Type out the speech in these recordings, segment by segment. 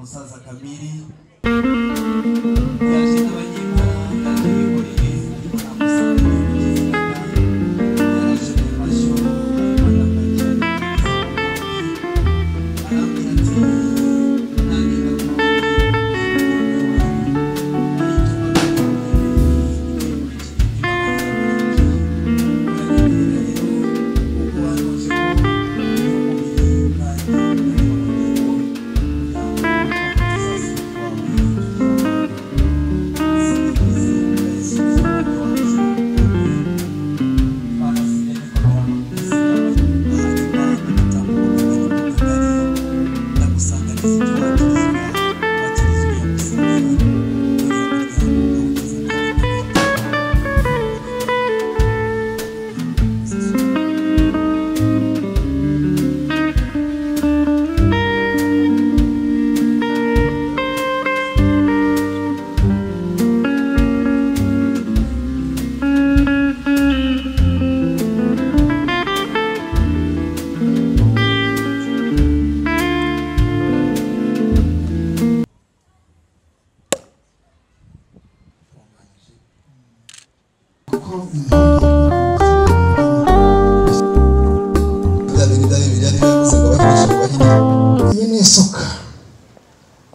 musaza Kamiri yaje n'abanyema yaje yikoreye ariko namusanga yaraje mu mashyo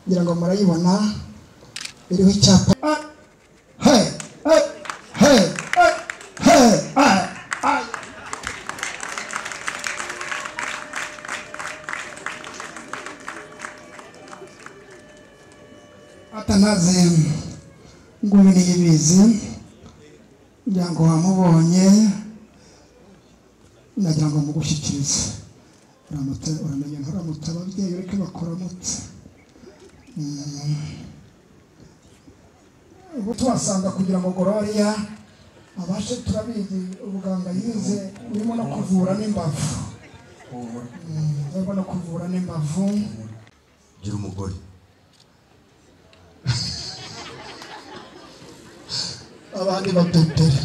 ngira ngo murayibona iriho icyapa Atanaze nguyu niyibizi ngira ngo wamubonye nagira ngo mugushyikirize uramenya nturamutse ababyeyi ureke bakoramutse ubu tubasanga kugira ngo Gloria abashe turabizi ubuganga yize urimo no kuvura n'imbavu urimo no kuvura n'imbavu gira umugore abandi bapepera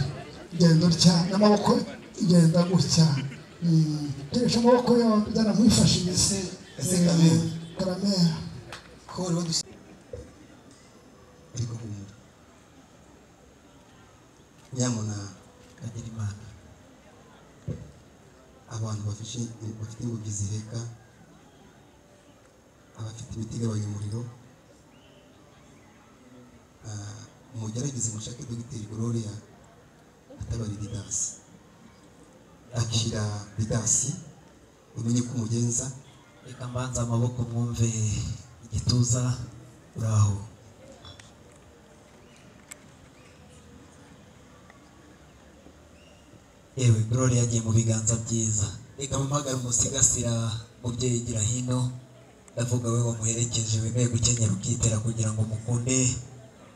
genda utya n'amaboko igenda gutya teresha amaboko yombi byana nkwifashije se karamera ko rero ariko humura nyamuna kagira Imana abantu bafite ingobyi zireka abafite imiti igabanya umuriro mugerageze mushake Dr. Gloria atabari Didasi akira Didasi umenye ko umugenza reka mbanza amaboko mwumve igituza uraho ewe Gloria yagiye mu biganza byiza reka mpamagara umusigasira mubyeyi gira hino ndavuga we wamuherekeje wemeye gukenyera ukitera kugira ngo mukunde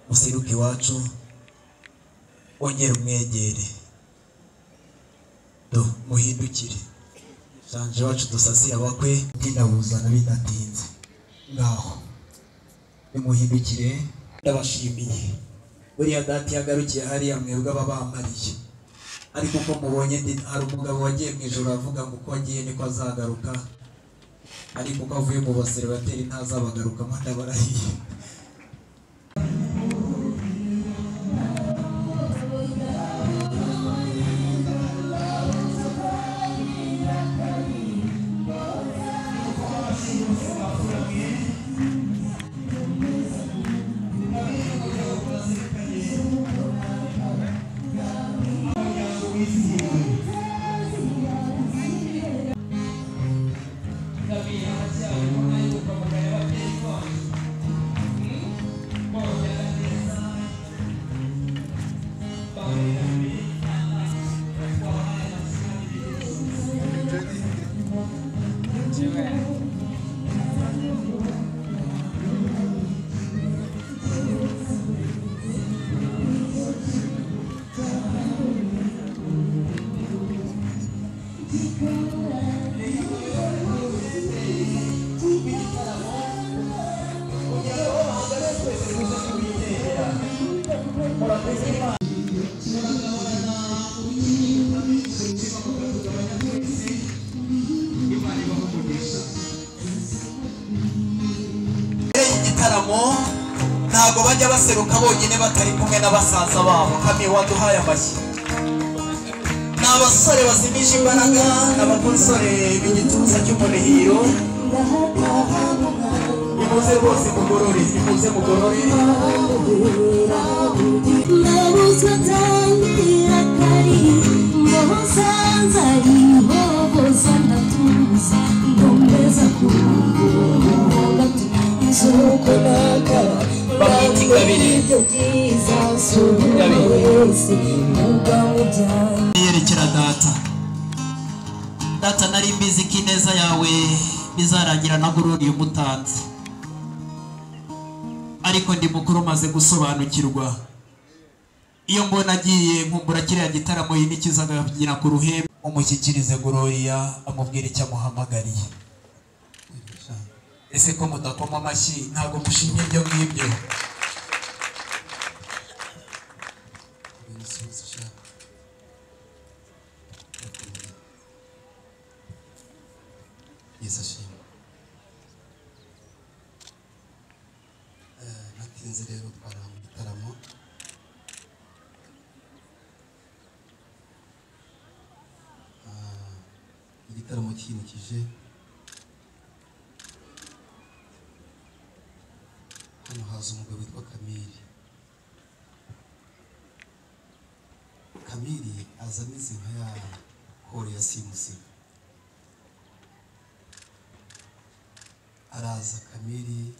musiruke iwacu wongere umwegere do muhindukire janje wacu dusasira bakwe bw'indabuzana bidatinze ngaho nimuhindukire ndabashimiye buriya dati yagarukiye hariya mwebwe ababamariye ariko uko mubonye hari umugabo wagiye mu ijoro avuga ngo uko agiye niko azagaruka ariko uko avuye mu baseribateri ntazabagarukamo ndabarahiye gitaramo ntago bajya baseruka bonyine batari kumwe n'abasaza babo. Kami waduhaye amashyi. N'abasore bazimije imbaraga, n'abasore b'igituza cy'umunihiro. Imuze bose mugorore, imuze mugorore. Nabuzwa tangira kari Mbosanza rihoboza ndatuza Ndombeza kumbunga Isoko nakara Bamwita Ingabire. Yerekera data. Data nari mbizi ko ineza yawe bizarangira nagororiye umutanzi. Ariko ndi mukuru maze gusobanukirwa. Iyo mbona agiye nkumbura kiriya gitaramo yinikizaga kugira ku ruhembe. Umushyikirize Gloria amubwira icyo amuhamagariye. Ese ko mudakoma amashyi ntabwo mushimye ibyo ngibyo? natinze rero twara mu gitaramo igitaramo kinikije hano haza umugabo witwa Kamili aza ameze nka ya kore ya simusi. Araza Kamili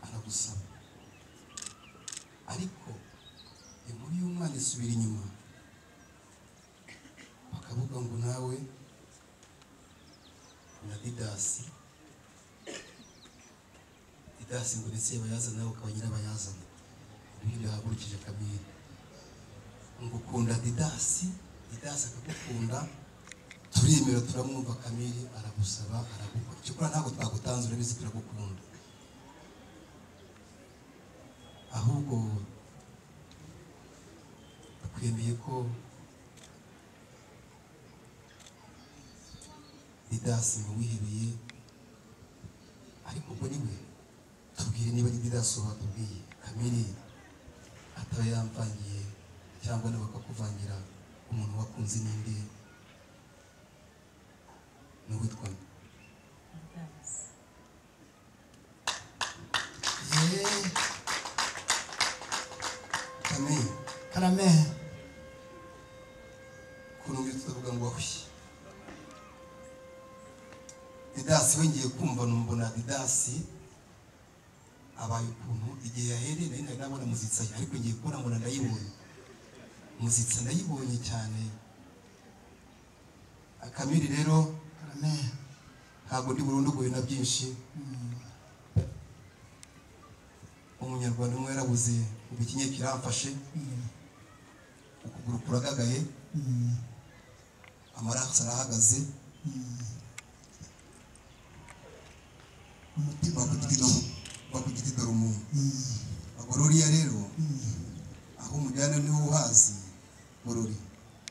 aragusaba, ariko inkuru y'umwana isubira inyuma bakavuga ngo nawe na Didasi ngo ndetse bayazana nawe ukaba nyirabayazana. Ibyo yahagurukije Kamili ngo ukunda Didasi akagukunda, turemera turamwumva. Kamili aragusaba aragukora, cyokora ntabwo twagutanze urabizi turagukunda, ahubwo twemeye ko Didasi ngo wihebeye, ariko ubwo niwe tubwire niba ari Didasi watubwiye Kamili ataba yamvangiye cyangwa nawe bakakuvangira umuntu wakunze n'indi n'uwitwa Karame kunumva tutavuga ngo ahwi Didasi wengeye kumva numbona Didasi abaye ukuntu igihe yahereye nari nabona muzitsa, ariko ngiye kubona mbona ndayibonye muzitsa, ndayibonye cyane. Kamili rero ntabwo ndi burunduguye na byinshi. Umunyarwanda umwe yarabuze ubu ikinye kiramfashe, ukuguru kuragagaye, amaraso arahagaze, umutima wakugiti dore umuntu. Gloria rero aho umujyana niho uhazi. Gloria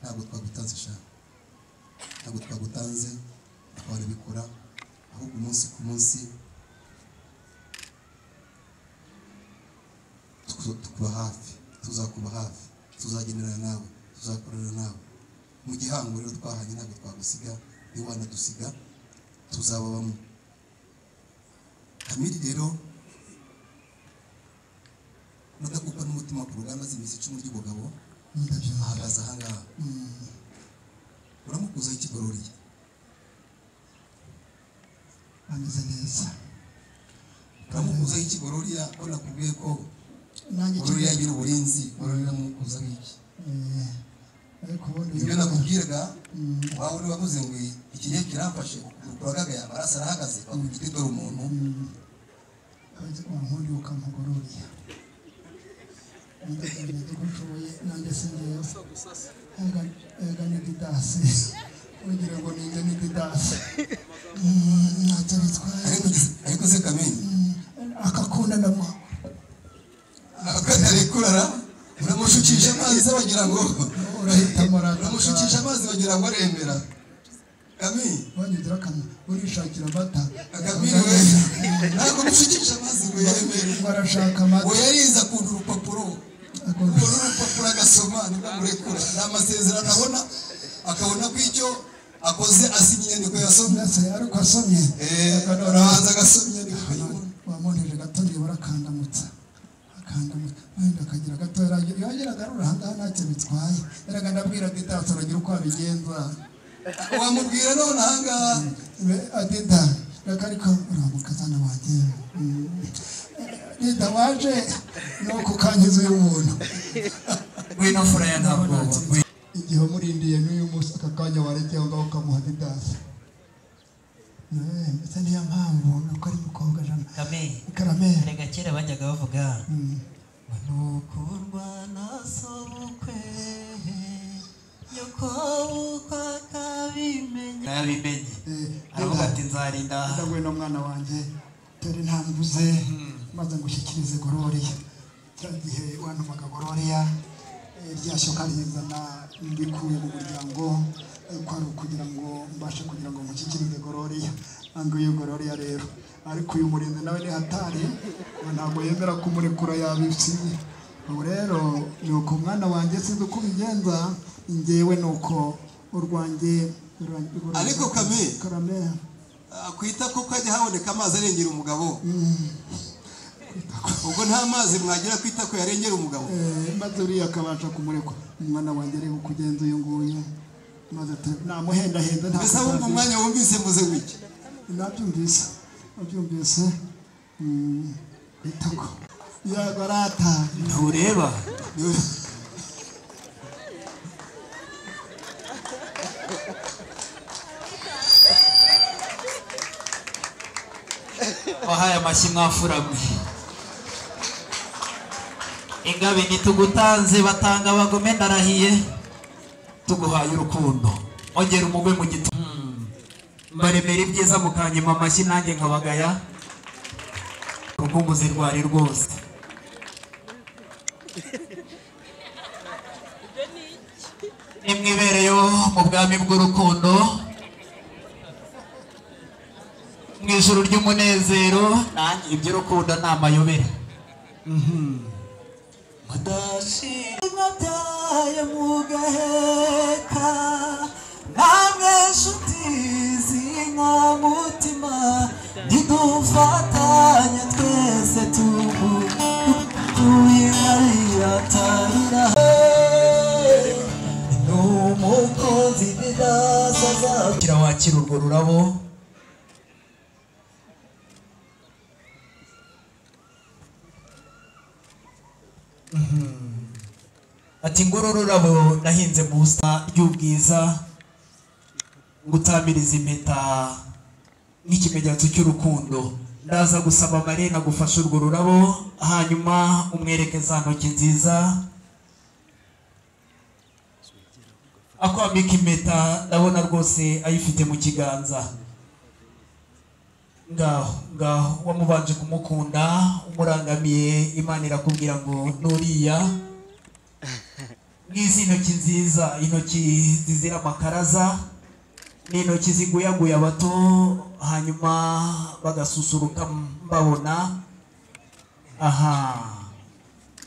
ntabwo twagutanze sha, ntabwo twagutanze, twarabikora, ahubwo umunsi ku munsi tukuba hafi, tuzakuba hafi, tuzagenera nawe, tuzakorera nawe. Mu gihango rero twahanye ntabwo twagusiga, niba wanadusiga tuzaba bamwe. Kamili rero nudakupa n'umutima ku rugamba zimeze icumu ry'ubugabo ahagaze ahangaha. Uramukuzaho iki Gloria? ameze neza. Uramukuzaho iki Gloria? Ko nakubwiye ko Gloria yagira uburinzi. Gloria uramukuzaho iki? Ibyo nakubwiraga wawe uri wavuze ngo ikinye kiramfashe, ukuragaga amaraso arahagaze, bakugiti dore umuntu. Nkundi ukamugororiya ndagushoboye nanjye singeyo ega ni Didasi ugira ngo ninjye ni Didasi ntacyo bitwaye. Ariko se Kamili akakunda ndamwaka akatarekurara, uramushukisha amazi bagira ngo urahitamo uramushukisha amazi bagira ngo aremera. Kami wanyuzira kamwe urishakira amata Kamiri we ntabwo mushikisha amazi ngo yemere barashaka amata we yariza kuntu urupapuro urupapuro agasoma ntibamurekura nta masezerano abona akabona ko icyo akoze asinya inyandiko yasomye ariko asomye arabanza agasomye wamuneje gato nibura akandamutsa wenda akagira gato yagera agarura ahangaha ntacyo bitwaye eraga ndabwiraga itatse aragira uko abigenza wamubwira none ahangaha adida reka ariko uramukazana wanjye dida waje no kukangiza uyu muntu ngwino fura ya ntabwo igihe umurindiye n'uyu munsi aka kanya warekeye aho ngaho ukamuha didasi ndetse niyo mpamvu nuko ari mukobwa jana karamera reka kera bajyaga bavuga nukundwa na sobukwe nyoko uko akabimenye aravuga ati nzarinda ndagwe no mwana wanjye dore ntambuze maze ngushyikirize gororiya cya gihe wantumaga gororiya ryashoka rizana mbikuye mu muryango kwari ukugira ngo mbashe kugira ngo mushyikirize gororiya ntabwo iyo gororiya rero ariko uyu murinzi nawe ni hatari ntabwo yemera kumurekura yabisiye ubu rero ni uko umwana wanjye sinzi uko ubigenza njyewe ni uko urwanjye ariko karamera kwita ko kajya haboneka amazi arengera umugabo ubwo nta mazi mwagira kwita ko yarengera umugabo maze uriya akabasha kumurekura umwana wanjye areba uko ugenza uyu nguyu maze namuhendahenda mbese ahubwo umwanya wumvise muze wiki nabyumvise itako yego arata ntureba wahaye amashyi mwafuramwe ingabe ntitugutanze batanga abagome ndarahiye tuguhaye urukundo ongera umugwe mu gito mbaremera ibyiza mukanyima amashyi nanjye nkabagaya rukumbuzi rwari rwose nimwibereyeho mu bwami bw'urukundo mu ijuru ry'umunezero nanjye iby'urukundo ni amayobera mudashimwa byaye mu gaheka namwe nshuti z'inkomutima nidufatanye twese tuyiratarira n'umukunzi bidasaza kira wakira urwo rurabo ati nguru rurabo nahinze mu busa ry'ubwiza ngutamiriza impeta nk'ikimenyetso cy'urukundo ndaza gusaba Marina gufasha urwo rurabo hanyuma umwereke za ntoki nziza akwambika impeta ndabona rwose ayifite mu kiganza ngaho wamubanje kumukunda umurangamiye Imana irakubwira ngo nuriya ngizi intoki nziza intoki zizira amakaraza n'intoki ziguyaguye abato hanyuma bagasusuruka mbabona aha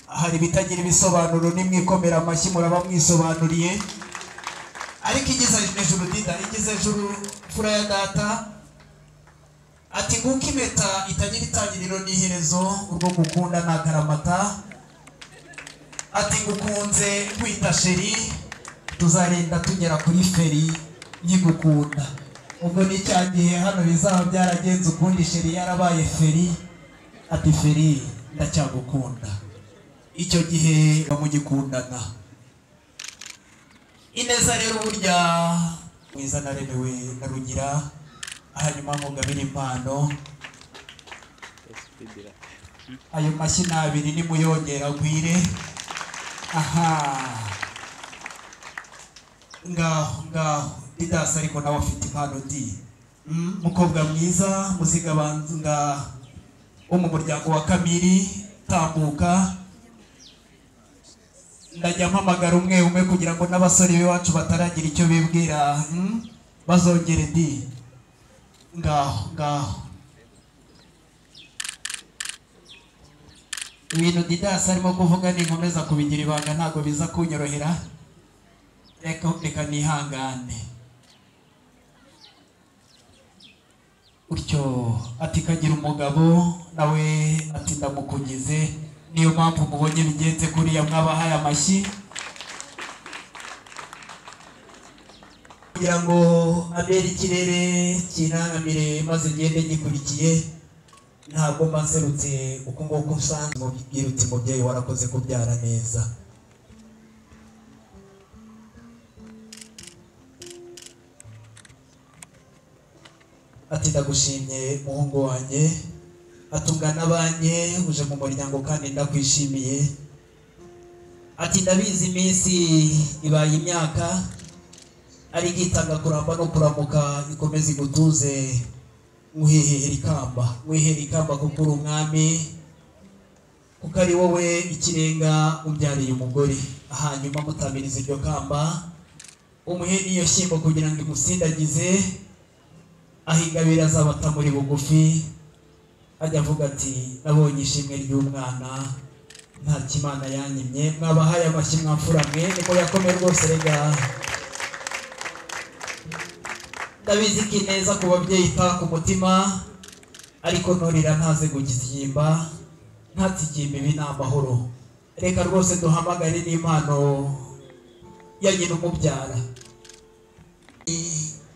hari bitagira ibisobanuro nimwikomera amashyi muraba mwisobanuriye ariko igeze hejuru dida igeze hejuru fura ya data ati nguko impeta itagira itangiriro n'iherezo urwo gukunda ni akaramata ati ngukunze kwita sheri tuzarinda tugera kuri feri nkigukunda ubwo ni cya gihe hano bizaba byaragenze ukundi sheri yarabaye feri ati feri ndacyagukunda icyo gihe bamugikundana ineza rero burya mwiza naremewe na Rugira hanyuma mugabira impano ayo mashyi n'abiri nimuyongera gwire aha ngaho didasi ariko nawe afite impano di mukobwa mwiza muzigabanza wo mu muryango wa Kamiri tambuka ndajya mpamagara umwe kugira ngo n'abasore b'iwacu bataragira icyo bibwira bazongere di ngaho ibintu Didas arimo kuvuga ninkomeza kubigira ibanga ntago biza kunyorohera reka nihangane utyo ati kagira umugabo nawe ati ndamukugize niyo mpamvu mubonye bigenze kuriya mwabahaye amashyi kugira ngo abere ikirere kinangamire maze ngende gikurikiye ntabwo mbaserutse uko nguko usanzwe mubwira uti mubyeyi warakoze kubyara neza ati ndagushimye muhungu wanjye atungana banye uje mu muryango kandi ndakwishimiye ati ndabizi iminsi ibaye imyaka ari gitanga kuramba no kuramuka ikomeze igutuze mwihera ikamba kuko uri umwami kuko ari wowe ikirenga ubyariye umugore hanyuma mutamiriza iryo kamba umuhe n'iyo shyimbo kugira ngo imusindagize ahingabira azabata muri bugufi ajya avuga ati nabonye ishimwe ry'umwana nta kimana yanyimye mwabahaye amashyi mwamfuramwe niko yakomeye rwose rega ndabizi ko ineza ku babyeyi ipaka umutima ariko nturira ntaze gukizimba ntatsikimba ibi ni amahoro reka rwose duhamagare n'impano ya nyina umubyara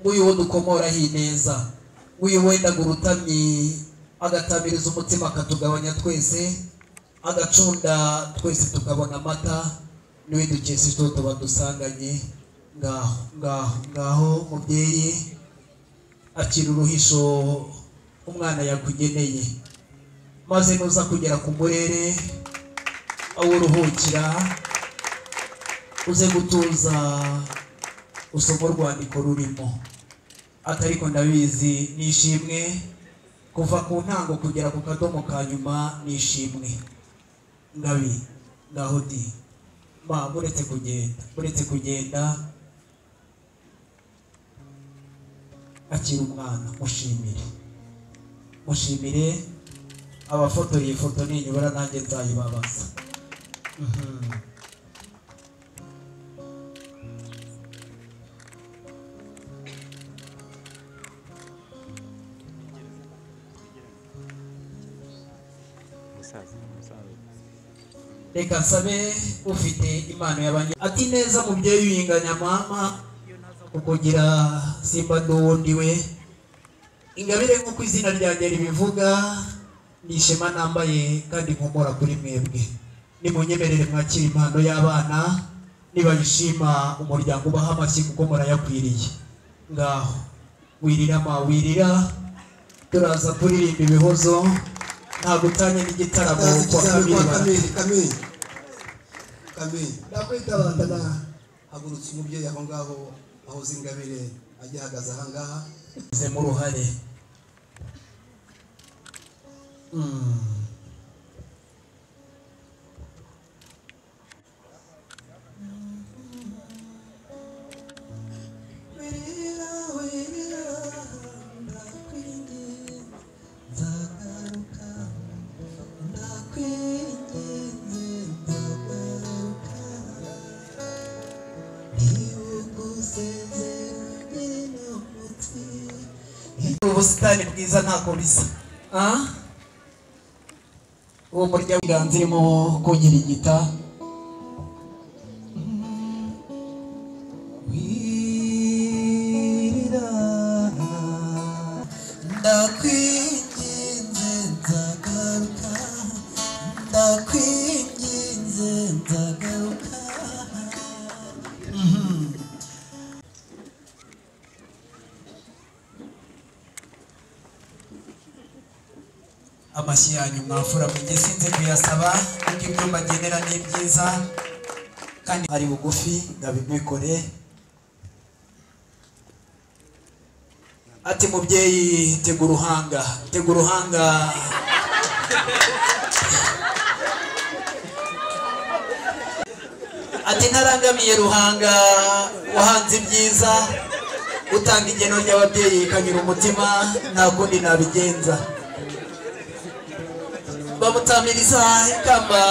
nguyu wo dukomoraho ineza nguyu wendaga urutamyi agatamiriza umutima akatugabanya twese agacunda twese tukabona amata niwe dukesha itoto badusanganye ngaho mubyeyi akira uruhisho umwana yakugeneye maze nuza kugera ku murere aho uruhukira uze gutuza usoma urwandiko rurimo atariko ndabizi nishimwe kuva ku ntango kugera ku kadomo ka nyuma nishimwe ngaho di buretse kugenda akira umwana mushimire abafotoye iyi foto ninyubara nanjye nzayibabaza reka nsabe ufite impano y'abanye ati neza mubyeyi uyinganya mama ukugira simba nduwundi we ingabire nk'uko izina ryanjye ribivuga ni ishema nambaye kandi nkomora kuri mwebwe nimunyemerere mwakira impano y'abana nibayishima umuryango ubaha amashyi kuko murayakwiriye ngaho wirira turaza kuririmba ibihozo nta gutanya n'igitaramo kwa Kamili ndakwitabandana hagurutse umubyeyi aho ngaho aho zingabire ajya ahagaze aha ngaha ze mu ruhare ubusitani bwiza ntako bisa uwo muryango iganza irimo kunyirigita ndakwinginze nzagaruka amashyi yanyu mwafura mujye sinze kuyasaba kuko ibyo mbagenera ni byiza kandi ari bugufi ndabimikore ati mubyeyi tega uruhanga ati ntarangamiye ruhanga wahanze ibyiza utanga igeno ry'ababyeyi ikanyura umutima nta kundi nabigenza bamutamiriza ikamba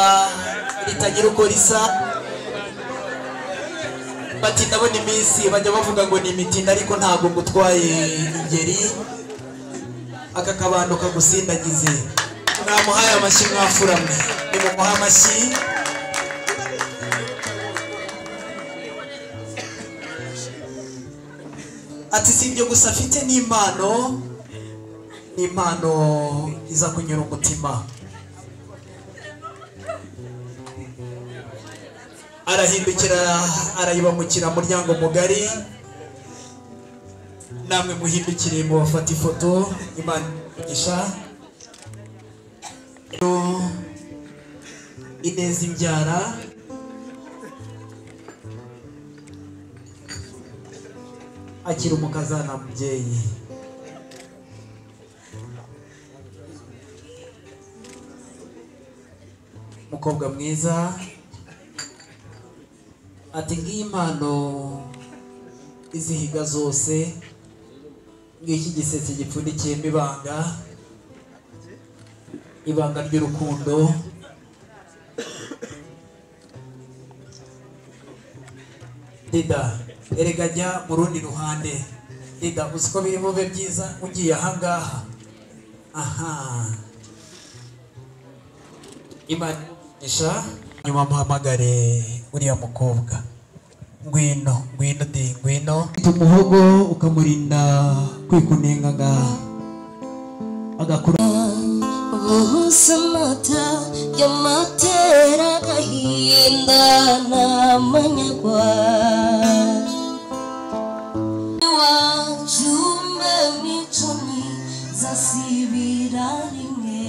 ritagira uko risa bati ndabona iminsi bajya bavuga ngo ni imitinda ariko ntabwo ngutwaye ingeri aka kabando kagusindagize mwamuhaye amashyi mwafuramwe nimumuha amashyi ati si ibyo gusa afite n'impano iza kunyura umutima arahindukira arayibamukira muryango mugari namwe muhindukire mu bafata ifoto Imana igisha ineza imbyara akira umukazana mubyeyi mukobwa mwiza ati ngiyi impano izihiga zose ngiki gisetse gipfundikiyemo ibanga ry'urukundo Dida erega jya mu rundi ruhande Dida uzi ko biri bube byiza ugiye ahangaha aha imanisha nyuma muhamagare uriya mukobwa ngwino di ngwino umuhogo ukamurinda kwikunengaga agakura bose amata y'amatera agahinda n'amanyagwa iwacu mbe mico myiza sibira rimwe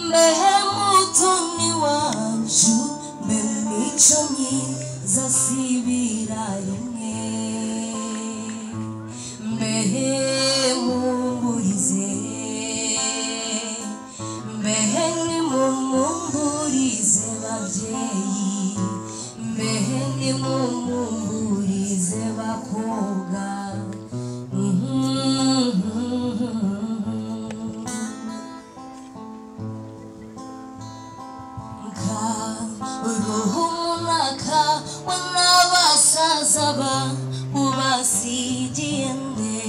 mbehe mutoni wacu mbe mico myiza sibira rimwe mbehe mumburize mbehe nimumumburize babyeyi mbehe nimumumburize bakobwa ruhumunaka wanabasaza ba ubasigiye nde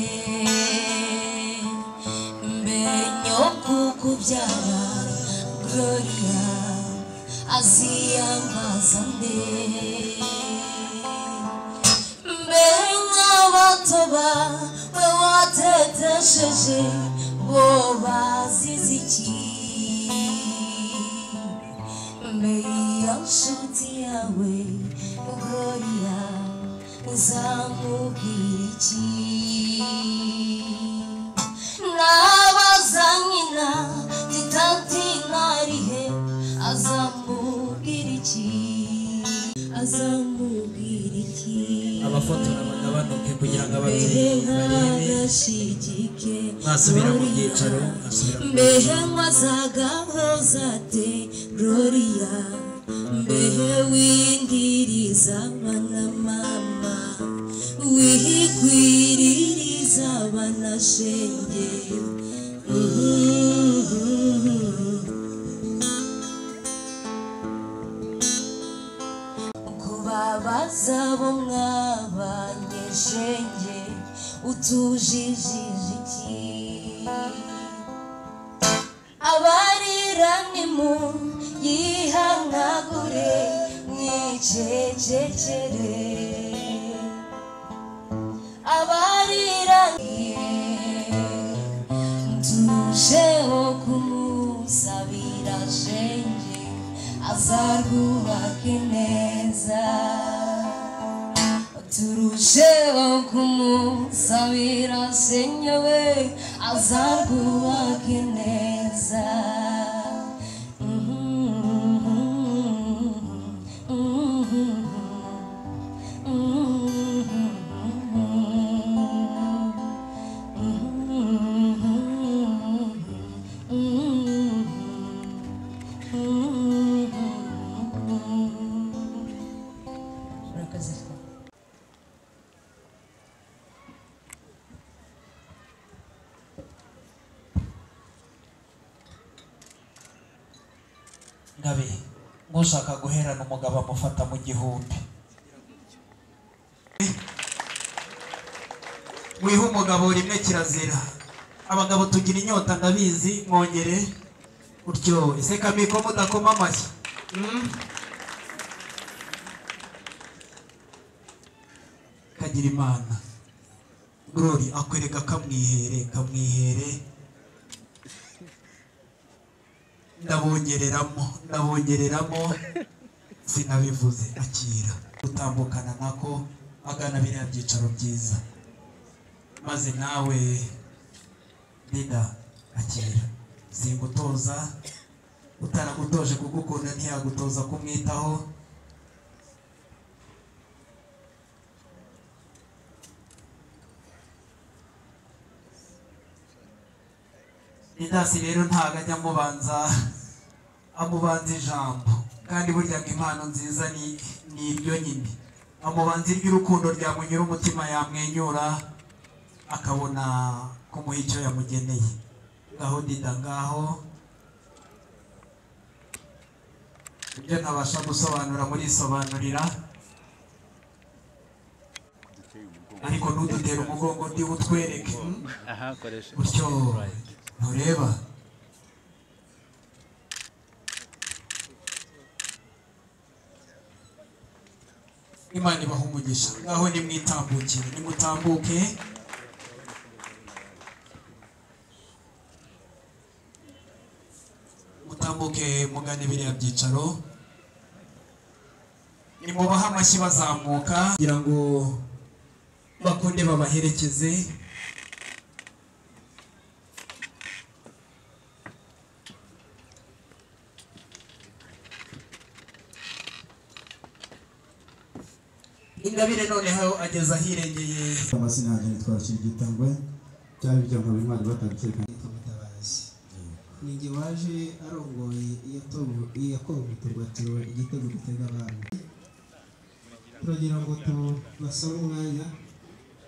mbenyo kukubyara Gloria aziyambaza nde mbenyo batoba we watetesheje bo bazize iki mbeya nshuti yawe Gloria uzamubwira iki nabaza nyina titati narihe azamubwira iki azamubwira iki abafotora bagabanuke kugira ngo ababyeyi barebe mwasubira mu byicaro mbehe mwazagahoza te Gloria mbehe windiriza bana mama wihikwiririza bana shenge kubabaza bo mwabanye shenge utujijije iki abarira nimu yihanagure mwicecekere abarira tujeho kumusabira shenge azarwubake neza turusheho kumusabira shenge we azarwubake neza ngabe mushaka guherana umugabo amufata mu gihumbi wiha umugabo rimwe kirazira abagabo tugira inyota ndabizi mwongere utyo ese kamiko mudakoma amashyi kagira imana Glory akwereka kamwihere ndabongereramo sinabivuze akira utambukana nako agana biriya byicaro byiza maze nawe Bida akira singutoza utaragutoje kugukunda ntiyagutoza kumwitaho Didasi rero ntago ajya amubanza ijambo kandi burya ngo impano nziza ni iryo nyine amubanza iry'urukundo ryamunyura umutima yamwenyura akabona kumuha icyo yamugeneye ngaho Dida ngaho ibyo ntabasha gusobanura muri isobanurira ariko nudutera umugongo ndi utwereke utyo ntureba Imana ibaha umugisha ngaho nimwitambukire nimutambuke mutambuke mugane biriya byicaro nimubaha amashyi bazamuka kugira ngo bakunde babaherekeze Ingabire noneho ageza ahirengeye amazina yanjye nitwa Kirigitangwe cyari bijya ngo Imana batagikeka Mutabazi ninjye waje arongoye iyakoboterwa tewe igitego gitega abantu turagira ngo tubasabe umwanya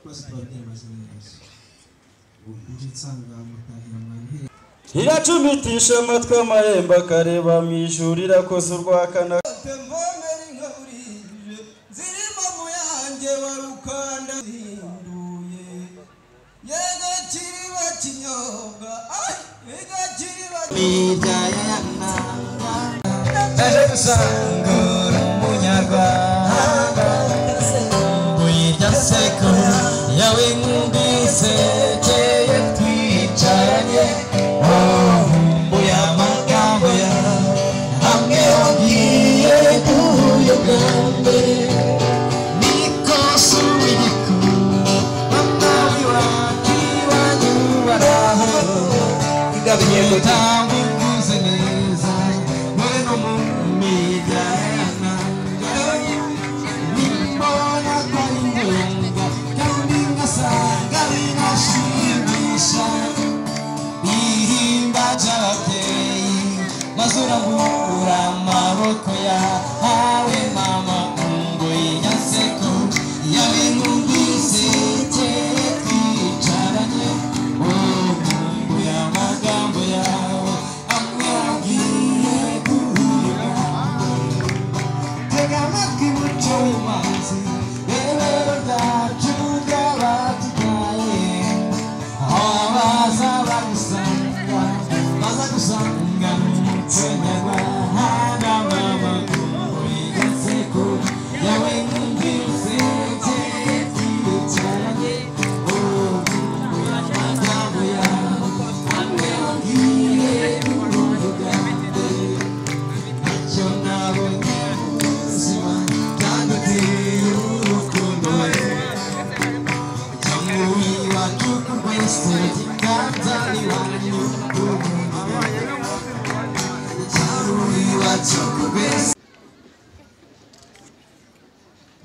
maze tubabwire amazina yazo uje nsanga mutahira mwanya iracumitisha amatwi amahembe akareba mu ijuru irakoze urwakana warukanda hinduye yega kiriba kinyoga yega kiriba mijayana aje gusangura umunyarwanda uyirya seko yawe nkundise keye twicaranye mbuye amagambo ya hamwe wagiye kuyogambe mazurambura amaboko yawe mama ngoyi nyaseko yawe nkundise twicaranye mbuye amagambo yawe amwe agiye guhura tega amatwi muco w'imanzi rebero ryacu ry'abatubyaye aho abaza bagusanga baza gusanga nyarwanda mama ngoyi nyaseko yawe nkundise twicaranye mbuye amagambo yawe amwe agiye guhura icyo nabonye ubuzima bwaguteye urukundo cyangwa iwacu ku rwese kiganza iwanyu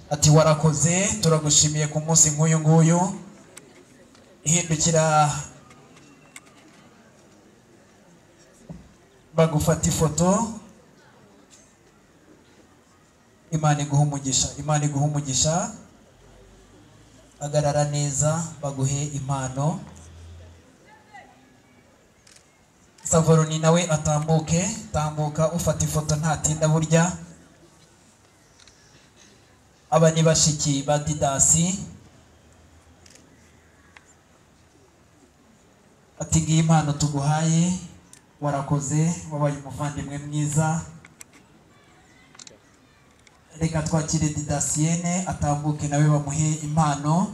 ati warakoze turagushimiye ku munsi nk'uyu nguyu ihindukira bagufata ifoto Imana iguha umugisha agarara neza baguhe impano Savoroni nawe atambuke, tambuka ufata ifoto ntatinda burya. Aba ni bashiki ba Didasi. Ati ngiye impano tuguhaye, warakoze, wabaye umuvandimwe mwiza. Reka twakire Didasienne atambuke nawe bamuhe impano.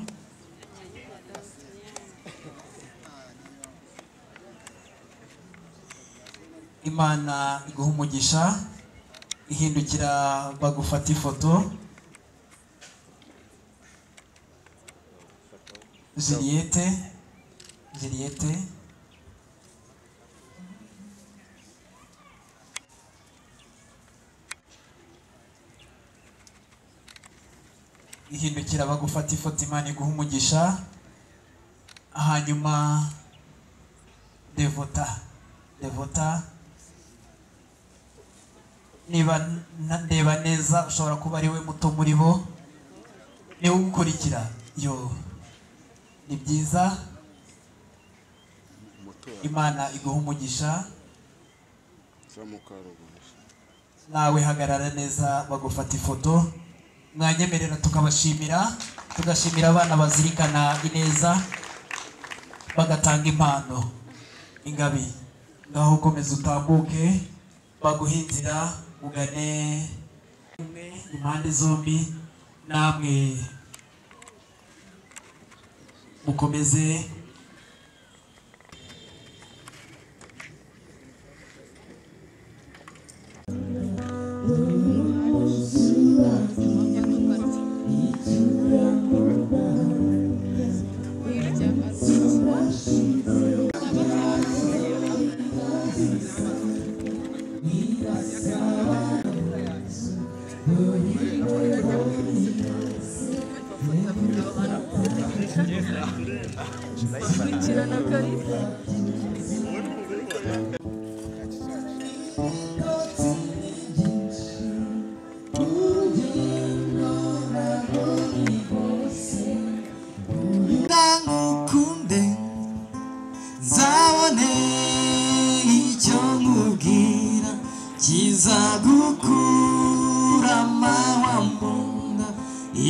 Imana iguha umugisha. Ihindukira bagufata ifoto. Juliette ihindukira bagufata ifoto. Imana iguha umugisha. Hanyuma Devota niba ndeba neza ushobora kuba ari we muto muri bo, niwe ukurikira. Yo ni byiza. Imana iguha umugisha. Nawe hagarara neza bagufata ifoto. Mwanyemerera tukabashimira, tugashimira abana bazirikana ineza bagatanga impano. Ingabi ngaho komeza utambuke baguhinzira ugane impande zombi. Namwe mukomeze.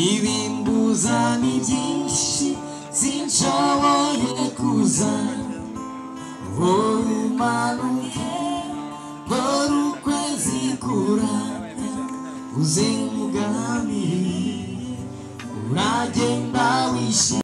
Ibimbuza ni byinshi sinshoboye kuza, umanuke ukwezi kurata uzengugamire uragenda wishimye.